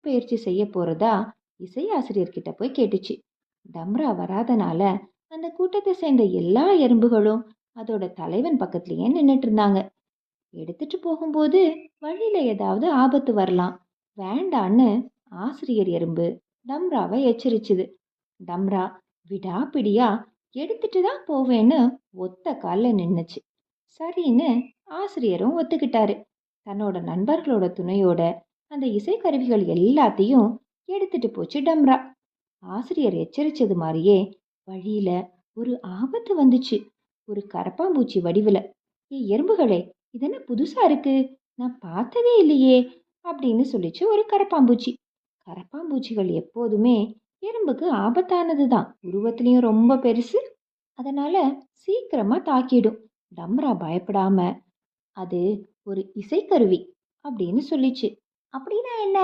பயிற்சி செய்ய போறதா இசை ஆசிரியர்கிட்ட போய் கேட்டுச்சு. டம்ரா வராதனால அந்த கூட்டத்தை சேர்ந்த எல்லா எறும்புகளும் அதோட தலைவன் பக்கத்துலயே நின்னுட்டு இருந்தாங்க. எடுத்துட்டு போகும்போது வழியில ஏதாவது ஆபத்து வரலாம், வேண்டான்னு ஆசிரியர் எறும்பு டம்ராவை எச்சரிச்சுது. டம்ரா விடாப்பிடியா எடுத்துட்டு தான் போவேன்னு ஒத்த கால்ல நின்னுச்சு. சரின்னு ஆசிரியரும் ஒத்துக்கிட்டாரு. தன்னோட நண்பர்களோட துணையோட அந்த இசைக்கருவிகள் எல்லாத்தையும் எடுத்துட்டு போச்சு டம்ரா. ஆசிரியர் எச்சரிச்சது மாதிரியே வழியில ஒரு ஆபத்து வந்துச்சு. ஒரு கரப்பாம்பூச்சி வடிவுல. எறும்புகளே, இதென்ன புதுசா இருக்கு, நான் பார்த்ததே இல்லையே அப்படின்னு சொல்லிச்சு ஒரு கரப்பாம்பூச்சி. கரப்பாம்பூச்சிகள் எப்போதுமே எறும்புக்கு ஆபத்தானது தான். உருவத்திலையும் ரொம்ப பெருசு, அதனால சீக்கிரமா தாக்கிடும். டம்ரா பயப்படாம அது ஒரு இசைக்கருவி அப்படின்னு சொல்லிச்சு. அப்படின்னா என்ன?